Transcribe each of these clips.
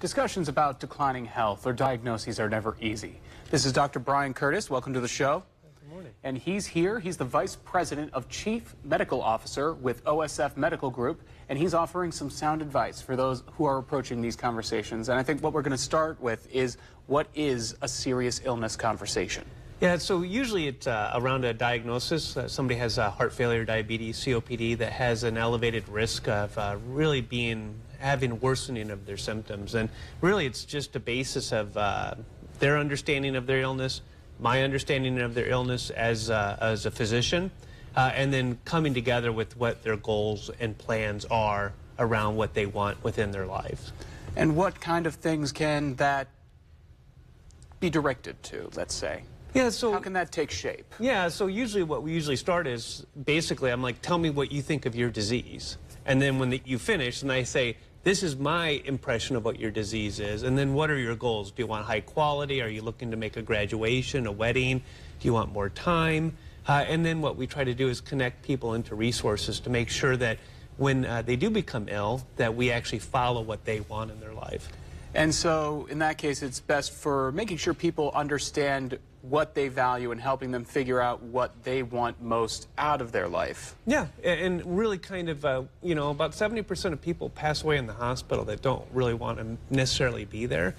Discussions about declining health or diagnoses are never easy. This is Dr. Brian Curtis. Welcome to the show. Good morning. And he's here. He's the Vice President of Chief Medical Officer with OSF Medical Group, and he's offering some sound advice for those who are approaching these conversations. And I think what we're going to start with is, what is a serious illness conversation? Yeah, so usually it's around a diagnosis. Somebody has heart failure, diabetes, COPD that has an elevated risk of having worsening of their symptoms. And really it's just a basis of their understanding of their illness, my understanding of their illness as a physician, and then coming together with what their goals and plans are around what they want within their lives. And what kind of things can that be directed to, let's say? Yeah, so how can that take shape? Yeah, so usually what we usually start is basically I'm like, tell me what you think of your disease. And then when you finish, and I say, this is my impression of what your disease is. And then what are your goals? Do you want high quality? Are you looking to make a graduation, a wedding? Do you want more time? And then what we try to do is connect people into resources to make sure that when they do become ill, that we actually follow what they want in their life. And so in that case, it's best for making sure people understand what they value and helping them figure out what they want most out of their life. Yeah, and really kind of, you know, about 70% of people pass away in the hospital that don't really want to necessarily be there.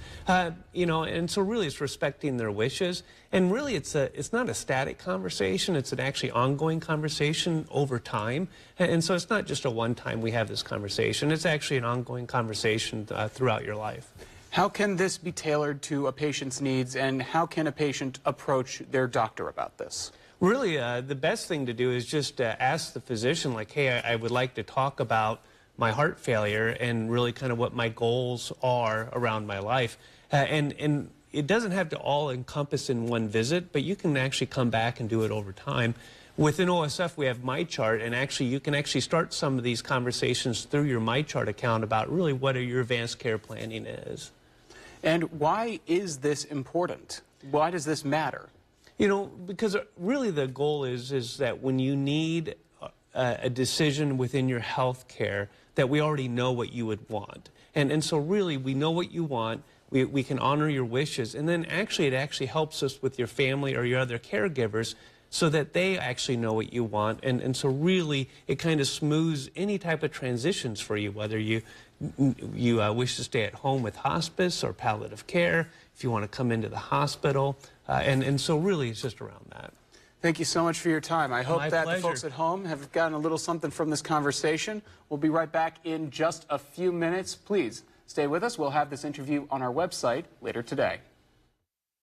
You know, and so really it's respecting their wishes. And really it's not a static conversation, it's an actually ongoing conversation over time. And so it's not just a one time we have this conversation, it's actually an ongoing conversation throughout your life. How can this be tailored to a patient's needs, and how can a patient approach their doctor about this? Really, the best thing to do is just ask the physician, like, hey, I would like to talk about my heart failure and really kind of what my goals are around my life. And it doesn't have to all encompass in one visit, but you can actually come back and do it over time. Within OSF, we have MyChart, and actually you can actually start some of these conversations through your MyChart account about really what your advanced care planning is. And why is this important? Why does this matter? You know, because really the goal is that when you need a decision within your health care, that we already know what you would want. And so really we know what you want, we can honor your wishes, and then actually it actually helps us with your family or your other caregivers so that they actually know what you want. And so really it kind of smooths any type of transitions for you, whether you wish to stay at home with hospice or palliative care, if you want to come into the hospital, and so really it's just around that. Thank you so much for your time. I hope My that pleasure. the folks at home have gotten a little something from this conversation. We'll be right back in just a few minutes. Please stay with us. We'll have this interview on our website later today.